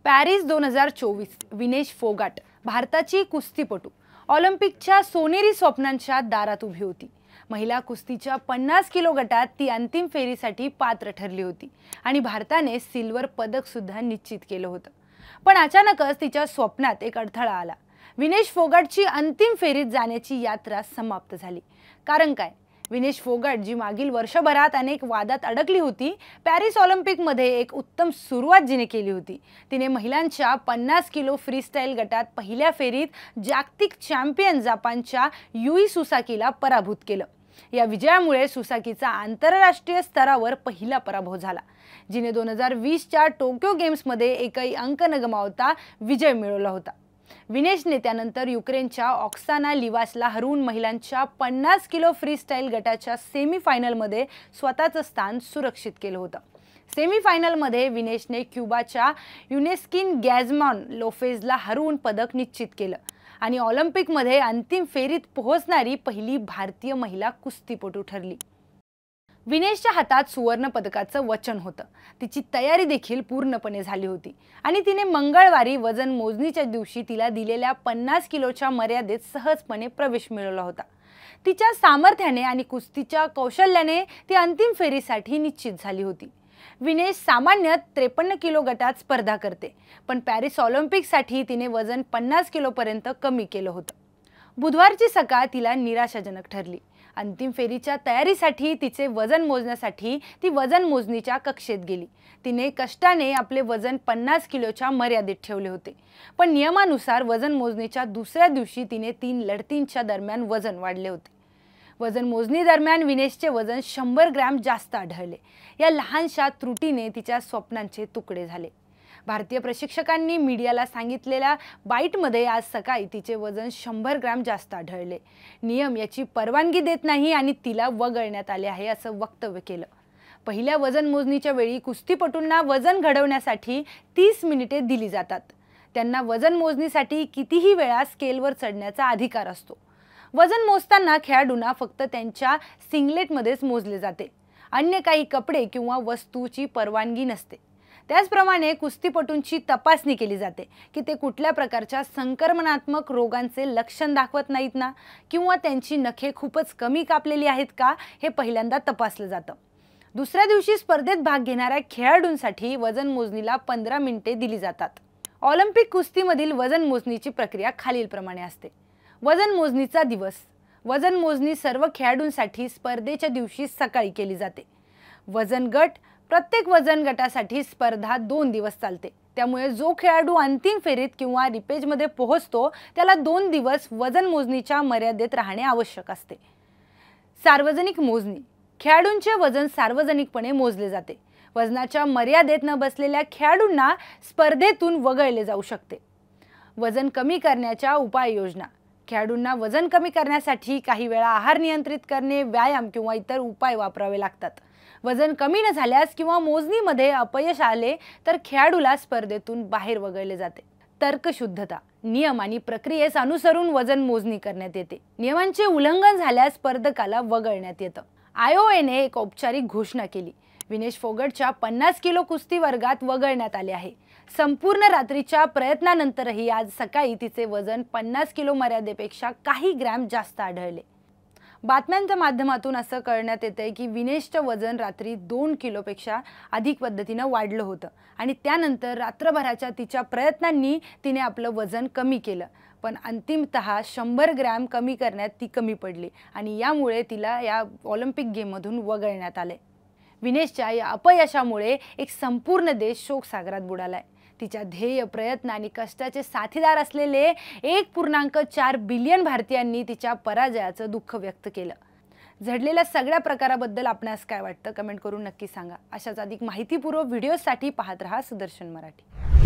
Paris 2024 Vinesh Phogat भारताची कुस्तीपटू ऑलिम्पिकच्या सोनेरी स्वप्नांच्या दारात उभी होती। महिला कुस्तीच्या 50 किलो गटात ती अंतिम फेरीसाठी पात्र ठरली होती आणि भारताने सिल्वर पदक सुद्धा निश्चित केलं होतं। पण अचानकच तिच्या स्वप्नात एक अडथळा आला। विनेश फोगाटची अंतिम फेरीत जाण्याची यात्रा समाप्त झाली। कारण काय? विनेश फोगाट जी मागील वर्षभरात अनेक वादात अडकली होती, पॅरिस ऑलिम्पिकमध्ये एक उत्तम सुरुवात जिने केली होती। तिने महिलांच्या 50 किलो फ्रीस्टाईल गटात पहिल्या फेरीत जागतिक चॅम्पियन जपानच्या युई सुसाकीला पराभूत केलं। या विजयामुळे सुसाकीचा आंतरराष्ट्रीय स्तरावर पहिला पराभव झाला, जिने 2020च्या टोक्यो गेम्समध्ये एकही अंक न गमावता विजय मिळवला होता। विनेशने त्यानंतर युक्रेनच्या ऑक्साना लिवासला हरवून महिलांच्या 50 किलो फ्रीस्टाईल गटाच्या सेमीफायनलमध्ये स्वतःचं स्थान सुरक्षित केलं होतं। सेमीफायनलमध्ये विनेशने क्युबाच्या युनेस्किन गॅझमॉन लोफेजला हरवून पदक निश्चित केलं आणि ऑलिम्पिकमध्ये अंतिम फेरीत पोहोचणारी पहिली भारतीय महिला कुस्तीपटू ठरली। विनेशच्या हातात सुवर्ण पदकाचं वचन होतं। तिची तयारी देखील पूर्णपणे झाली होती आणि तिने मंगळवारी वजन मोजणीच्या दिवशी तिला दिलेल्या 50 किलोच्या मर्यादेत सहजपणे प्रवेश मिळवला होता। तिच्या सामर्थ्याने आणि कुस्तीच्या कौशल्याने ती अंतिम फेरीसाठी निश्चित झाली होती। विनेश सामान्यतः 53 किलो गटात स्पर्धा करते, पण पॅरिस ऑलिम्पिकसाठी तिने वजन 50 किलोपर्यंत कमी केलं होतं। बुधवारची सकाळ तिला निराशाजनक ठरली। अंतिम फेरीच्या तयारीसाठी तिचे वजन मोजण्यासाठी ती वजन मोजणीच्या कक्षेत गेली। तिने कष्टाने आपले वजन 50 किलोच्या मर्यादेत ठेवले होते, पण नियमानुसार वजन मोजणीच्या दुसऱ्या दिवशी तिने 3 लढतींच्या दरम्यान वजन वाढले होते। वजन मोजणी दरम्यान विनेशचे वजन 100 ग्रॅम जास्त आढळले। या लहानशा त्रुटीने तिच्या स्वप्नांचे तुकडे झाले। भारतीय प्रशिक्षकांनी मीडियाला सांगितलेल्या बाईटमध्ये आज सकाळी तिचे वजन 100 ग्रॅम जास्त आढळले। नियम याची परवानगी देत नाही आणि तिला वगळण्यात आले आहे असं वक्तव्य केलं। पहिल्या वजन मोजणीच्या वेळी कुस्तीपटूंना वजन घडवण्यासाठी 30 मिनिटे दिली जातात। त्यांना वजन मोजणीसाठी कितीही वेळा स्केलवर चढण्याचा अधिकार असतो। वजन मोजताना खेळाडूंना फक्त त्यांच्या सिंगलेटमध्येच मोजले जाते। अन्य काही कपडे किंवा वस्तूची परवानगी नसते। त्याचप्रमाणे कुस्तीपटूंची तपासणी केली जाते की ते कुठल्या प्रकारच्या संक्रमणात्मक रोगांचे लक्षण दाखवत नाहीत ना, किंवा त्यांची नखे खूपच कमी कापलेली आहेत का, हे पहिल्यांदा तपासलं जातं। दुसऱ्या दिवशी स्पर्धेत भाग घेणाऱ्या खेळाडूंसाठी वजन मोजणीला 15 मिनिटे दिली जातात। ऑलिम्पिक कुस्तीमधील वजन मोजणीची प्रक्रिया खालीलप्रमाणे असते। वजन मोजणीचा दिवस: वजन मोजणी सर्व खेळाडूंसाठी स्पर्धेच्या दिवशी सकाळी केली जाते। वजन गट: प्रत्येक वजन गटासाठी स्पर्धा 2 दिवस चालते, त्यामुळे जो खेळाडू अंतिम फेरीत किंवा रिपेजमध्ये पोहोचतो त्याला 2 दिवस वजन मोजणीच्या मर्यादेत राहणे आवश्यक असते। सार्वजनिक मोजणी: खेळाडूंचे वजन सार्वजनिकपणे मोजले जाते। वजनाच्या मर्यादेत न बसलेल्या खेळाडूंना स्पर्धेतून वगळले जाऊ शकते। वजन कमी करण्याच्या उपाययोजना: खेळाडूंना वजन कमी करण्यासाठी काही वेळा आहार नियंत्रित करणे, व्यायाम किंवा इतर उपाय वापरावे लागतात। वजन कमी न झाल्यास किंवा मोजणीमध्ये अपयश आले तर खेळाडूला स्पर्धेतून बाहेर वगळले जाते। तर्कशुद्धता: नियम आणि प्रक्रियेस अनुसरून वजन मोजणी करण्यात येते। नियमांचे उल्लंघन झाल्यास स्पर्धकाला वगळण्यात येतं। आयओएने एक औपचारिक घोषणा केली: विनेश फोगाटच्या 50 किलो कुस्ती वर्गात वगळण्यात आले आहे। संपूर्ण रात्रीच्या प्रयत्नानंतरही आज सकाळी तिचे वजन 50 किलो मर्यादेपेक्षा काही ग्रॅम जास्त आढळले। बातम्यांच्या माध्यमातून असं कळण्यात येतंय की विनेशचं वजन रात्री 2 किलोपेक्षा अधिक पद्धतीने वाढलं होतं आणि त्यानंतर रात्रभराच्या तिच्या प्रयत्नांनी तिने आपलं वजन कमी केलं, पण अंतिमतः 100 ग्रॅम कमी करण्यात ती कमी पडली आणि यामुळे तिला या ऑलिम्पिक गेममधून वगळण्यात आले। विनेशच्या या अपयशामुळे एक संपूर्ण देश शोकसागरात बुडालाय। तिच्या ध्येय, प्रयत्न आणि कष्टाचे साथीदार असलेले 1.4 बिलियन भारतीयांनी तिच्या पराजयाचं दुःख व्यक्त केलं। झडलेल्या सगळ्या प्रकाराबद्दल आपणास काय वाटतं कमेंट करून नक्की सांगा। अशाच अधिक माहितीपूर्ण व्हिडिओसाठी पाहत रहा सुदर्शन मराठी।